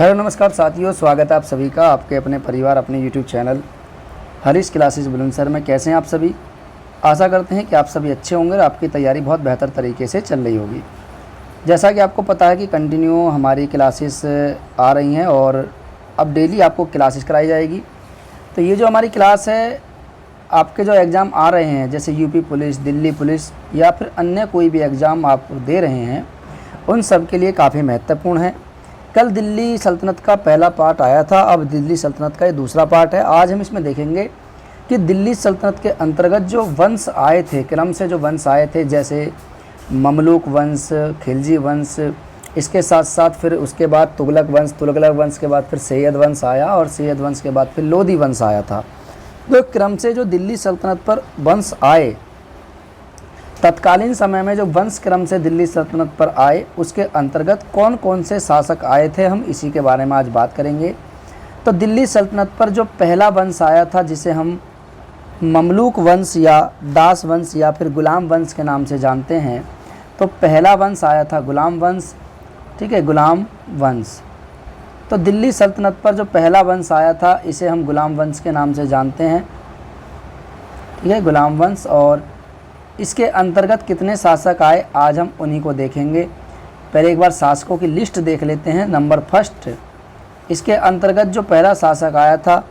Hello नमस्कार साथियों, स्वागत है आप सभी का आपके अपने परिवार अपने YouTube channel Harish classes Bulandshahr में। कैसे हैं आप सभी? आशा करते हैं कि आप सभी अच्छे होंगे और आपकी तैयारी बहुत बेहतर तरीके से चल रही होगी। जैसा कि आपको पता है कि कंटिन्यू हमारी क्लासेस आ रही हैं और अब डेली आपको क्लासेस कराई जाएगी। तो ये जो हमारी क्लास है, आपके जो एग्ज़ाम आ रहे हैं जैसे यूपी पुलिस, दिल्ली पुलिस या फिर अन्य कोई भी एग्ज़ाम आप दे रहे हैं, उन सब के लिए काफ़ी महत्वपूर्ण है। कल दिल्ली सल्तनत का पहला पार्ट आया था, अब दिल्ली सल्तनत का ये दूसरा पार्ट है। आज हम इसमें देखेंगे कि दिल्ली सल्तनत के अंतर्गत जो वंश आए थे, क्रम से जो वंश आए थे, जैसे ममलूक वंश, खिलजी वंश, इसके साथ साथ फिर उसके बाद तुगलक वंश के बाद फिर सैयद वंश आया और सैयद वंश के बाद फिर लोधी वंश आया था। तो क्रम से जो दिल्ली सल्तनत पर वंश आए, तत्कालीन समय में जो वंश क्रम से दिल्ली सल्तनत पर आए, उसके अंतर्गत कौन कौन से शासक आए थे, हम इसी के बारे में आज बात करेंगे। तो दिल्ली सल्तनत पर जो पहला वंश आया था, जिसे हम ममलूक वंश या दास वंश या फिर गुलाम वंश के नाम से जानते हैं, तो पहला वंश आया था गुलाम वंश। ठीक है, गुलाम वंश। तो दिल्ली सल्तनत पर जो पहला वंश आया था, इसे हम गुलाम वंश के नाम से जानते हैं। ठीक है, गुलाम वंश। और इसके अंतर्गत कितने शासक आए, आज हम उन्हीं को देखेंगे। पहले एक बार शासकों की लिस्ट देख लेते हैं। नंबर फर्स्ट, इसके अंतर्गत जो पहला शासक आया था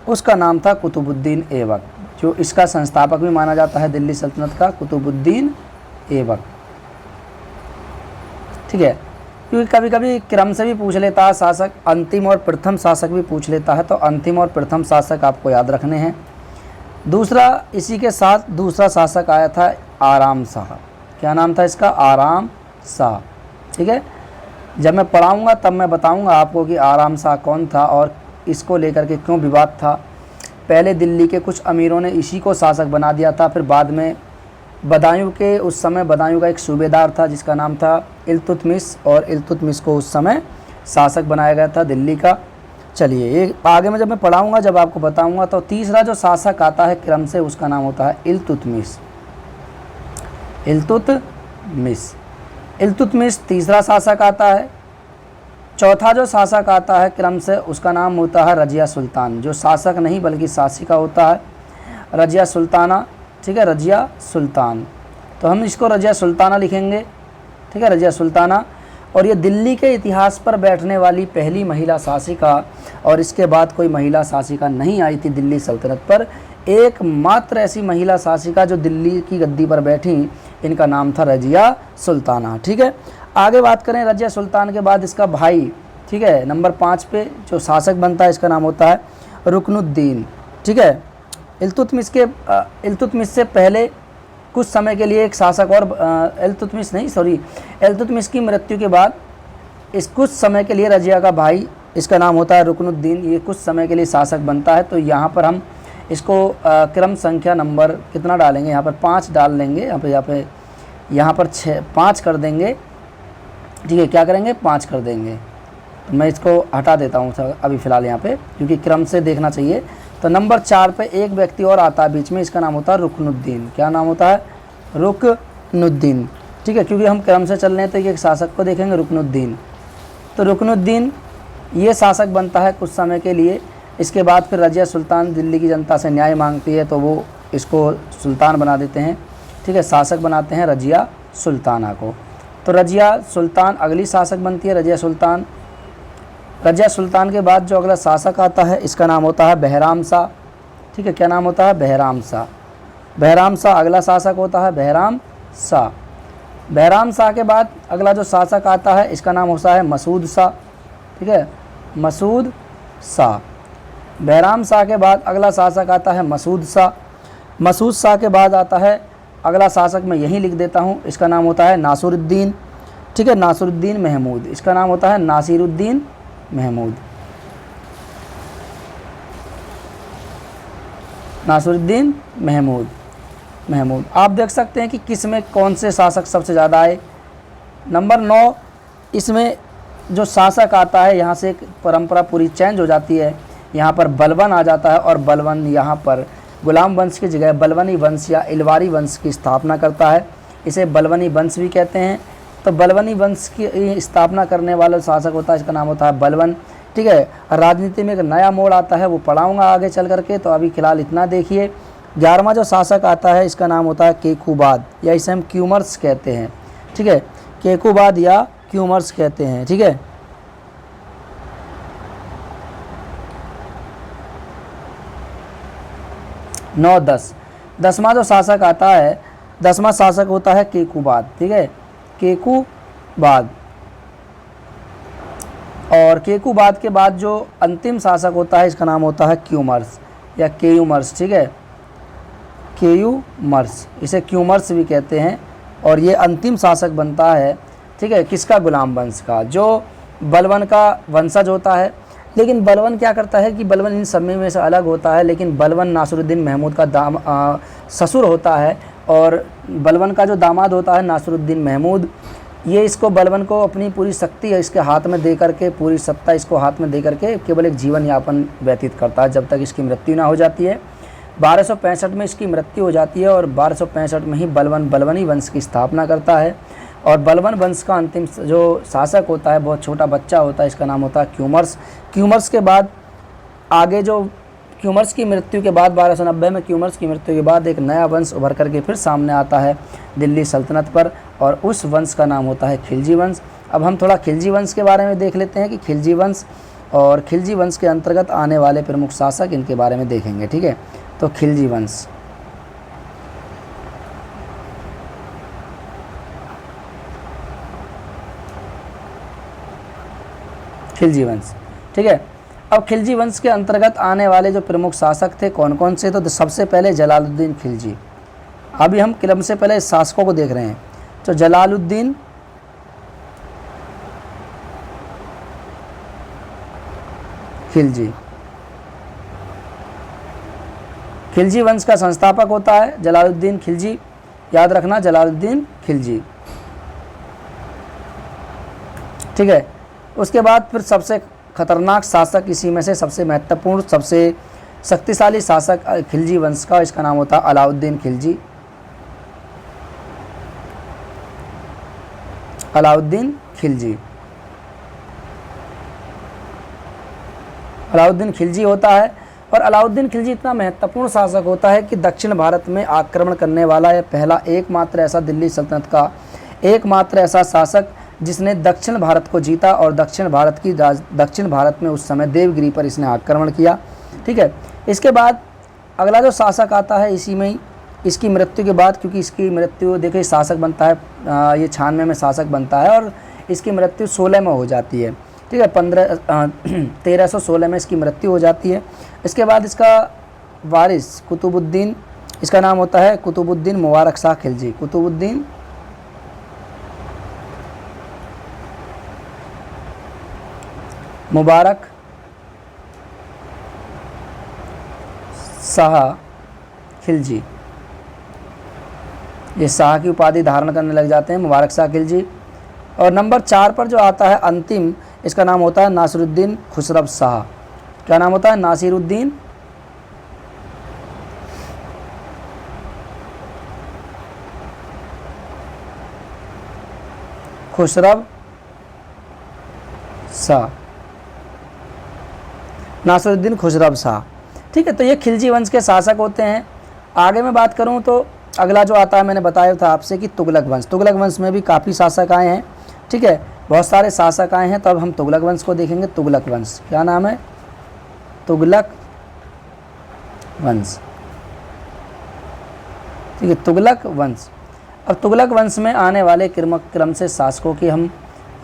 उसका नाम था कुतुबुद्दीन ऐबक, जो इसका संस्थापक भी माना जाता है दिल्ली सल्तनत का, कुतुबुद्दीन ऐबक। ठीक है, क्योंकि कभी कभी क्रम से भी पूछ लेता है शासक, अंतिम और प्रथम शासक भी पूछ लेता है, तो अंतिम और प्रथम शासक आपको याद रखने हैं। दूसरा, इसी के साथ दूसरा शासक आया था आराम शाह। क्या नाम था इसका? आराम शाह। ठीक है, जब मैं पढ़ाऊँगा तब मैं बताऊँगा आपको कि आराम शाह कौन था और इसको लेकर के क्यों विवाद था। पहले दिल्ली के कुछ अमीरों ने इसी को शासक बना दिया था, फिर बाद में बदायूं के, उस समय बदायूं का एक सूबेदार था जिसका नाम था इल्तुतमिश, और इल्तुतमिश को उस समय शासक बनाया गया था दिल्ली का। चलिए, ये आगे में जब मैं पढ़ाऊँगा, जब आपको बताऊँगा, तो तीसरा जो शासक आता है क्रम से, उसका नाम होता है इल्तुतमिश। इल्तुतमिश तीसरा शासक आता है। चौथा जो शासक आता है क्रम से, उसका नाम होता है रजिया सुल्तान, जो शासक नहीं बल्कि शासिका होता है, रजिया सुल्ताना। ठीक है, रजिया सुल्तान, तो हम इसको रजिया सुल्ताना लिखेंगे। ठीक है, रजिया सुल्ताना। और ये दिल्ली के इतिहास पर बैठने वाली पहली महिला शासिका, और इसके बाद कोई महिला शासिका नहीं आई थी दिल्ली सल्तनत पर। एकमात्र ऐसी महिला शासिका जो दिल्ली की गद्दी पर बैठी, इनका नाम था रजिया सुल्ताना। ठीक है, आगे बात करें रजिया सुल्तान के बाद इसका भाई। ठीक है, नंबर 5 पे जो शासक बनता है, इसका नाम होता है रुकनुद्दीन। ठीक है, इल्तुतमिश से पहले कुछ समय के लिए एक शासक और, इल्तुतमिश की मृत्यु के बाद इस कुछ समय के लिए रजिया का भाई, इसका नाम होता है रुकनुद्दीन, ये कुछ समय के लिए शासक बनता है। तो यहाँ पर हम इसको क्रम संख्या नंबर कितना डालेंगे, यहाँ पर 5 डाल लेंगे, यहाँ पर 5 कर देंगे। ठीक है, क्या करेंगे? 5 कर देंगे। तो मैं इसको हटा देता हूँ अभी फ़िलहाल यहाँ पे, क्योंकि क्रम से देखना चाहिए। तो नंबर 4 पे एक व्यक्ति और आता है बीच में, इसका नाम होता है रुकनुद्दीन। क्या नाम होता है? रुकनुद्दीन। ठीक है, क्योंकि हम क्रम से चल रहे हैं तो एक शासक को देखेंगे, रुकनुद्दीन। तो रुकनुद्दीन ये शासक बनता है कुछ समय के लिए। इसके बाद फिर रजिया सुल्तान दिल्ली की जनता से न्याय मांगती है, तो वो इसको सुल्तान बना देते हैं। ठीक है, शासक बनाते हैं रजिया सुल्ताना को। तो रजिया सुल्तान अगली शासक बनती है, रजिया सुल्तान। रजिया सुल्तान के बाद जो अगला शासक आता है, इसका नाम होता है बहराम शाह। ठीक है, क्या नाम होता है? बहराम शाह। बहराम शाह अगला शासक होता है, बहराम शाह। बहराम शाह के बाद अगला जो शासक आता है, इसका नाम होता है मसूद शाह। ठीक है, मसूद शाह। बहराम शाह के बाद अगला शासक आता है मसूद शाह। मसूद शाह के बाद आता है अगला शासक, मैं यहीं लिख देता हूँ, इसका नाम होता है नासिरुद्दीन। ठीक है, नासिरुद्दीन महमूद, इसका नाम होता है नासिरुद्दीन महमूद। नासिरुद्दीन महमूद। आप देख सकते हैं कि किस में कौन से शासक सबसे ज़्यादा आए। नंबर 9, इसमें जो शासक आता है, यहाँ से एक परंपरा पूरी चेंज हो जाती है। यहाँ पर बलबन आ जाता है, और बलबन यहाँ पर गुलाम वंश की जगह बलबनी वंश या इलवारी वंश की स्थापना करता है। इसे बलबनी वंश भी कहते हैं। तो बलबनी वंश की स्थापना करने वाला शासक होता है, इसका नाम होता है बलबन। ठीक है, राजनीति में एक नया मोड़ आता है, वो पढ़ाऊंगा आगे चल करके, तो अभी फिलहाल इतना देखिए। 11वां जो शासक आता है इसका नाम होता है केकुबाद, या इसे हम क्यूमर्स कहते हैं। ठीक है, केकुबाद या क्यूमर्स कहते हैं। ठीक है, नौ 10 10वां जो शासक आता है, 10वां शासक होता है केकुबाद। ठीक है, केकुबाद। और केकुबाद के बाद जो अंतिम शासक होता है इसका नाम होता है क्यूमर्स या केयूमर्स। ठीक है, केयूमर्स, इसे क्यूमर्स भी कहते हैं। और ये अंतिम शासक बनता है, ठीक है, किसका? गुलाम वंश का, जो बलबन का वंशज होता है। लेकिन बलबन क्या करता है कि बलबन इन सब में से अलग होता है, लेकिन बलबन नासिरुद्दीन महमूद का ससुर होता है, और बलबन का जो दामाद होता है नासिरुद्दीन महमूद, ये इसको बलबन को अपनी पूरी शक्ति है इसके हाथ में दे करके, पूरी सत्ता इसको हाथ में दे करके केवल एक जीवन यापन व्यतीत करता है जब तक इसकी मृत्यु ना हो जाती है। 1265 में इसकी मृत्यु हो जाती है, और 1265 में ही बलबन बलबनी वंश की स्थापना करता है। और बलबन वंश का अंतिम जो शासक होता है बहुत छोटा बच्चा होता है, इसका नाम होता है क्यूमर्स। क्यूमर्स के बाद आगे जो क्यूमर्स की मृत्यु के बाद 1290 में क्यूमर्स की मृत्यु के बाद एक नया वंश उभर करके फिर सामने आता है दिल्ली सल्तनत पर, और उस वंश का नाम होता है खिलजी वंश। अब हम थोड़ा खिलजी वंश के बारे में देख लेते हैं कि खिलजी वंश और खिलजी वंश के अंतर्गत आने वाले प्रमुख शासक, इनके बारे में देखेंगे। ठीक है, तो खिलजी वंश, खिलजी वंश। ठीक है, अब खिलजी वंश के अंतर्गत आने वाले जो प्रमुख शासक थे कौन कौन से? तो सबसे पहले जलालुद्दीन खिलजी। अभी हम क्रम से पहले शासकों को देख रहे हैं। तो जलालुद्दीन खिलजी, खिलजी वंश का संस्थापक होता है जलालुद्दीन खिलजी, याद रखना जलालुद्दीन खिलजी। ठीक है, उसके बाद फिर सबसे खतरनाक शासक, इसी में से सबसे महत्वपूर्ण सबसे शक्तिशाली शासक खिलजी वंश का, इसका नाम होता है अलाउद्दीन खिलजी। अलाउद्दीन खिलजी, अलाउद्दीन खिलजी होता है। और अलाउद्दीन खिलजी इतना महत्वपूर्ण शासक होता है कि दक्षिण भारत में आक्रमण करने वाला यह पहला एकमात्र ऐसा दिल्ली सल्तनत का एकमात्र ऐसा शासक जिसने दक्षिण भारत को जीता, और दक्षिण भारत में उस समय देवगिरी पर इसने आक्रमण किया। ठीक है, इसके बाद अगला जो शासक आता है इसी में ही इसकी मृत्यु के बाद, क्योंकि इसकी मृत्यु देखिए शासक बनता है ये 96 में शासक बनता है, और इसकी मृत्यु 16 में हो जाती है। ठीक है, 1316 में इसकी मृत्यु हो जाती है। इसके बाद इसका वारिस कुतुबुद्दीन, इसका नाम होता है कुतुबुद्दीन मुबारक शाह खिलजी। कुतुबुद्दीन मुबारक शाह खिलजी, ये शाह की उपाधि धारण करने लग जाते हैं, मुबारक शाह खिलजी। और नंबर 4 पर जो आता है अंतिम, इसका नाम होता है नासिरुद्दीन खुसरव शाह। क्या नाम होता है? नासिरुद्दीन खुसरव शाह, नासिरुद्दीन खुसरव शाह। ठीक है, तो ये खिलजी वंश के शासक होते हैं। आगे मैं बात करूं तो अगला जो आता है, मैंने बताया था आपसे कि तुगलक वंश। तुगलक वंश में भी काफ़ी शासक आए हैं। ठीक है, बहुत सारे शासक आए हैं, तो अब हम तुगलक वंश को देखेंगे। तुगलक वंश, क्या नाम है? तुगलक वंश। ठीक है, तुगलक वंश। अब तुगलक वंश में आने वाले क्रम से शासकों की हम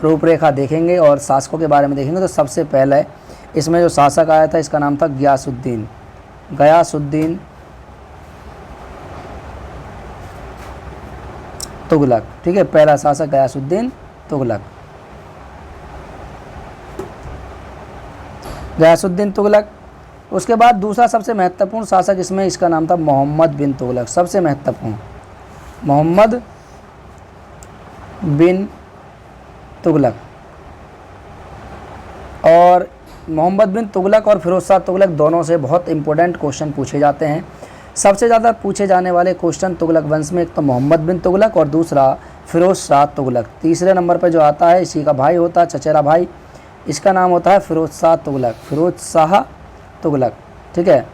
रूपरेखा देखेंगे और शासकों के बारे में देखेंगे। तो सबसे पहले इसमें जो शासक आया था इसका नाम था गयासुद्दीन, गयासुद्दीन तुगलक। ठीक है, पहला शासक गयासुद्दीन तुगलक, गयासुद्दीन तुगलक। उसके बाद दूसरा सबसे महत्वपूर्ण शासक इसमें, इसका नाम था मोहम्मद बिन तुगलक। सबसे महत्वपूर्ण मोहम्मद बिन तुगलक। और मोहम्मद बिन तुगलक और फिरोज शाह तुगलक दोनों से बहुत इंपॉर्टेंट क्वेश्चन पूछे जाते हैं। सबसे ज़्यादा पूछे जाने वाले क्वेश्चन तुगलक वंश में एक तो मोहम्मद बिन तुगलक और दूसरा फिरोज शाह तुगलक। तीसरे नंबर पर जो आता है इसी का भाई होता है, चचेरा भाई, इसका नाम होता है फिरोज शाह तुगलक, फिरोज शाह तुगलक। ठीक है,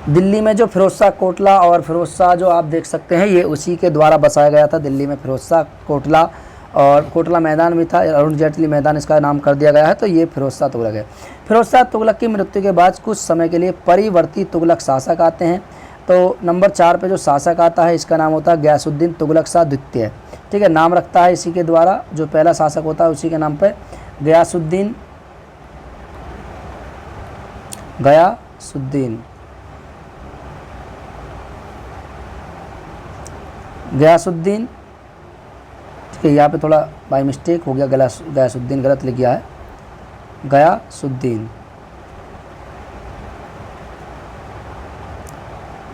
दिल्ली में जो फिरोज शाह कोटला और फिरोज शाह जो आप देख सकते हैं ये उसी के द्वारा बसाया गया था। दिल्ली में फिरोज शाह कोटला, और कोटला मैदान भी था, अरुण जेटली मैदान इसका नाम कर दिया गया है, तो ये फिरोज शाह तुगलक है। फिरोज शाह तुगलक की मृत्यु के बाद कुछ समय के लिए परिवर्ती तुगलक शासक आते हैं। तो नंबर 4 पे जो शासक आता है इसका नाम होता है गयासुद्दीन तुगलक शाह द्वितीय। ठीक है, नाम रखता है इसी के द्वारा, जो पहला शासक होता है उसी के नाम पे गयासुद्दीन गयासुद्दीन। ठीक है, यहाँ पे थोड़ा बाई मिस्टेक हो गया, गयासुद्दीन गलत लिख गया है,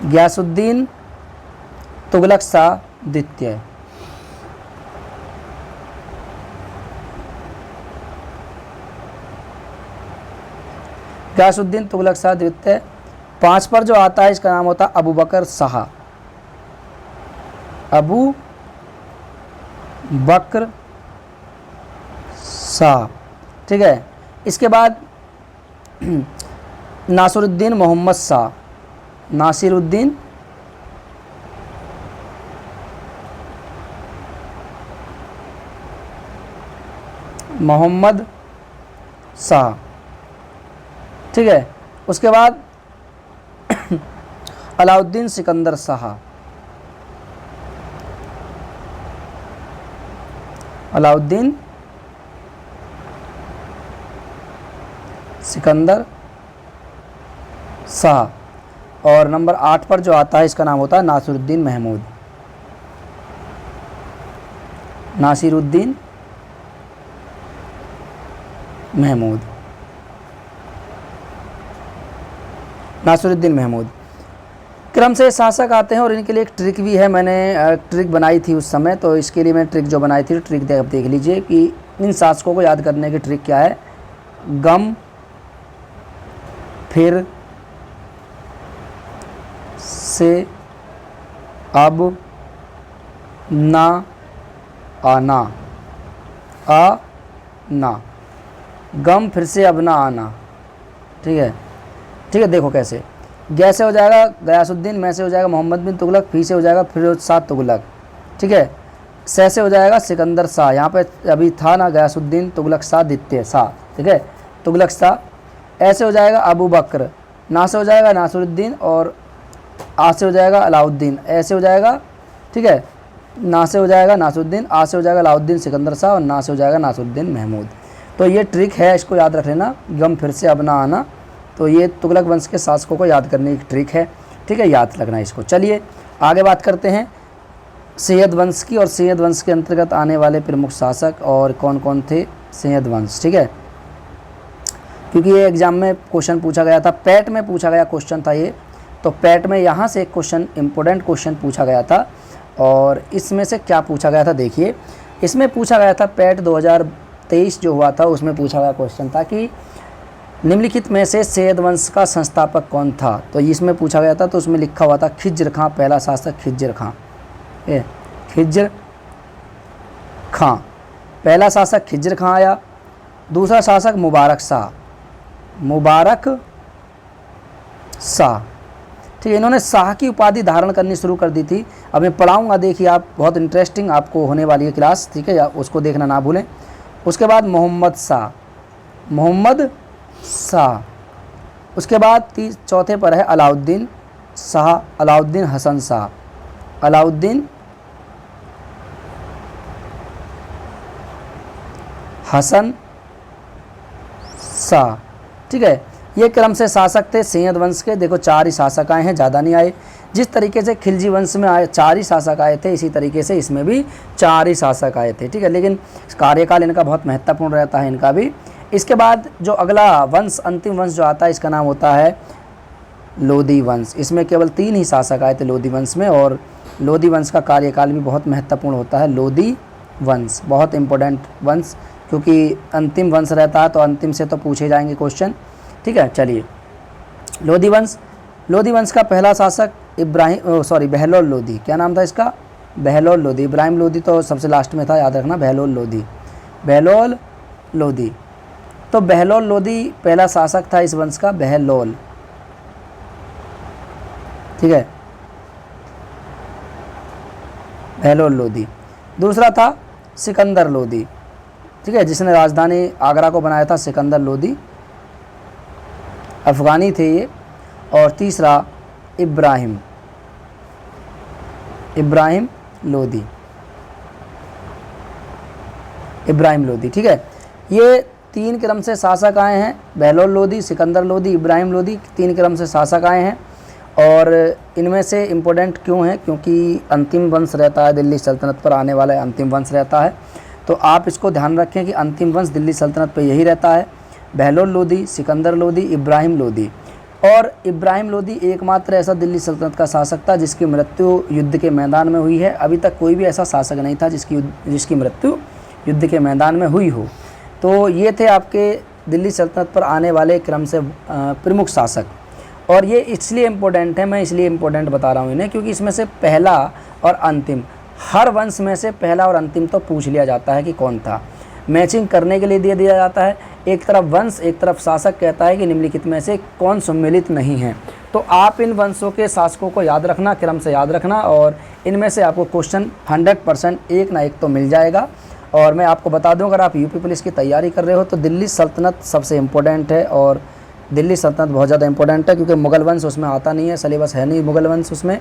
गयासुद्दीन तुगलक शाह द्वितीय। गयासुद्दीन तुगलक शाह द्वितीय। 5 पर जो आता है इसका नाम होता है अबू बकर शाह, अबू बकर शाह। ठीक है, इसके बाद नासिरुद्दीन मोहम्मद शाह, नासिरुद्दीन मोहम्मद शाह। ठीक है, उसके बाद अलाउद्दीन सिकंदर शाह, अलाउद्दीन सिकंदर शाह। और नंबर 8 पर जो आता है इसका नाम होता है नासिरुद्दीन महमूद, नासिरुद्दीन महमूद, नासिरुद्दीन महमूद। क्रम से शासक आते हैं और इनके लिए एक ट्रिक भी है, मैंने ट्रिक बनाई थी उस समय, तो इसके लिए मैं ट्रिक जो बनाई थी ट्रिक देख लीजिए कि इन शासकों को याद करने की ट्रिक क्या है। गम, फिर, से, अब, ना, आना, आना, गम, फिर से, अब, ना, आना। ठीक है, ठीक है, देखो कैसे। गै से हो जाएगा गयासुद्दीन, मैं से हो जाएगा मोहम्मद बिन तुगलक, फी से हो जाएगा फिरोज शाह तुगलक। ठीक है, सै से हो जाएगा सिकंदर शाह, यहाँ पे अभी था ना गयासुद्दीन तुगलक शाह द्वितीय शाह। ठीक है, तुगलक शाह। ऐसे हो जाएगा अबू बकर, ना से हो जाएगा नासिरुद्दीन, और आ से हो जाएगा अलाउद्दीन, ऐसे हो जाएगा। ठीक है, ना से हो जाएगा नासिरुद्दीन, आ से हो जाएगा अलाउद्दीन सिकंदर शाह, और ना से हो जाएगा नासिरुद्दीन महमूद। तो ये ट्रिक है, इसको याद रख लेना, गम, फिर से, अब, ना, आना। तो ये तुगलक वंश के शासकों को याद करने की ट्रिक है। ठीक है, याद रखना इसको। चलिए आगे बात करते हैं सैयद वंश की, और सैयद वंश के अंतर्गत आने वाले प्रमुख शासक और कौन कौन थे सैयद वंश। ठीक है, क्योंकि ये एग्जाम में क्वेश्चन पूछा गया था, पैट में पूछा गया क्वेश्चन था ये, तो पैट में यहाँ से एक क्वेश्चन, इंपॉर्टेंट क्वेश्चन पूछा गया था। और इसमें से क्या पूछा गया था देखिए, इसमें पूछा गया था पैट 2023 जो हुआ था उसमें पूछा गया क्वेश्चन था कि निम्नलिखित में से सैयद वंश का संस्थापक कौन था। तो इसमें पूछा गया था, तो उसमें लिखा हुआ था खिज्र खां, पहला शासक खिज्र खां, खिज्र खां, पहला शासक खिज्र खां आया। दूसरा शासक मुबारक शाह, मुबारक शाह। ठीक है, इन्होंने शाह की उपाधि धारण करनी शुरू कर दी थी। अब मैं पढ़ाऊँगा, देखिए आप, बहुत इंटरेस्टिंग आपको होने वाली है क्लास। ठीक है, उसको देखना ना भूलें। उसके बाद मोहम्मद शाह, मोहम्मद शाह। उसके बाद चौथे पर है अलाउद्दीन शाह, अलाउद्दीन हसन शाह, अलाउद्दीन हसन शाह। ठीक है, ये क्रम से शासक थे सैयद वंश के। देखो 4 ही शासक आए हैं, ज़्यादा नहीं आए। जिस तरीके से खिलजी वंश में आए 4 ही शासक आए थे, इसी तरीके से इसमें भी 4 ही शासक आए थे। ठीक है, लेकिन कार्यकाल इनका बहुत महत्वपूर्ण रहता है, इनका भी। इसके बाद जो अगला वंश, अंतिम वंश जो आता है, इसका नाम होता है लोधी वंश। इसमें केवल 3 ही शासक आए थे लोधी वंश में, और लोधी वंश का कार्यकाल भी बहुत महत्वपूर्ण होता है। लोधी वंश बहुत इंपॉर्टेंट वंश, क्योंकि अंतिम वंश रहता है, तो अंतिम से तो पूछे जाएंगे क्वेश्चन। ठीक है, चलिए लोधी वंश। लोधी वंश का पहला शासक बहलोल लोदी। क्या नाम था इसका? बहलोल लोदी। इब्राहिम लोदी तो सबसे लास्ट में था, याद रखना, बहलोल लोदी, बहलोल लोदी। तो बहलोल लोदी पहला शासक था इस वंश का, बहलोल, ठीक है, बहलोल लोदी। दूसरा था सिकंदर लोदी, ठीक है, जिसने राजधानी आगरा को बनाया था, सिकंदर लोदी, अफ़गानी थे ये। और तीसरा इब्राहिम लोदी, इब्राहिम लोदी, ठीक है। ये 3 क्रम से शासक आए हैं, बहलोल लोदी, सिकंदर लोदी, इब्राहिम लोदी, 3 क्रम से शासक आए हैं। और इनमें से इम्पोर्टेंट क्यों है? क्योंकि अंतिम वंश रहता है, दिल्ली सल्तनत पर आने वाला अंतिम वंश रहता है। तो आप इसको ध्यान रखें कि अंतिम वंश दिल्ली सल्तनत पर यही रहता है, बहलोल लोदी, सिकंदर लोदी, इब्राहिम लोदी। और इब्राहिम लोदी एकमात्र ऐसा दिल्ली सल्तनत का शासक था जिसकी मृत्यु युद्ध के मैदान में हुई है। अभी तक कोई भी ऐसा शासक नहीं था जिसकी मृत्यु युद्ध के मैदान में हुई हो। तो ये थे आपके दिल्ली सल्तनत पर आने वाले क्रम से प्रमुख शासक। और ये इसलिए इम्पोर्टेंट है, मैं इसलिए इम्पोर्टेंट बता रहा हूँ इन्हें, क्योंकि इसमें से पहला और अंतिम, हर वंश में से पहला और अंतिम तो पूछ लिया जाता है कि कौन था। मैचिंग करने के लिए दे दिया जाता है, एक तरफ वंश एक तरफ शासक कहता है कि निम्नलिखित में से कौन सम्मिलित नहीं है। तो आप इन वंशों के शासकों को याद रखना, क्रम से याद रखना, और इनमें से आपको क्वेश्चन 100% एक ना एक तो मिल जाएगा। और मैं आपको बता दूं, अगर आप यूपी पुलिस की तैयारी कर रहे हो तो दिल्ली सल्तनत सबसे इम्पोर्टेंट है। और दिल्ली सल्तनत बहुत ज़्यादा इंपॉर्टेंट है क्योंकि मुग़ल वंश उसमें आता नहीं है, सिलेबस है नहीं मुग़ल वंश उसमें।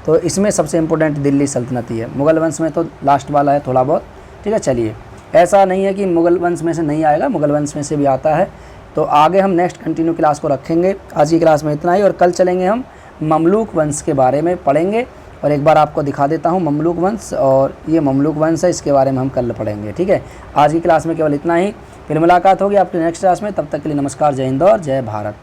तो इसमें सबसे इम्पोर्टेंट दिल्ली सल्तनत ही है, मुग़ल वंश में तो लास्ट वाला है थोड़ा बहुत, ठीक है। चलिए, ऐसा नहीं है कि मुग़ल वंश में से नहीं आएगा, मुग़ल वंश में से भी आता है। तो आगे हम नेक्स्ट कंटिन्यू क्लास को रखेंगे। आज की क्लास में इतना ही, और कल चलेंगे हम ममलूक वंश के बारे में पढ़ेंगे। और एक बार आपको दिखा देता हूँ ममलूक वंश, और ये ममलूक वंश है, इसके बारे में हम कल पढ़ेंगे, ठीक है। आज की क्लास में केवल इतना ही, फिर मुलाकात होगी आपकी नेक्स्ट क्लास में। तब तक के लिए नमस्कार, जय हिंद और जय भारत।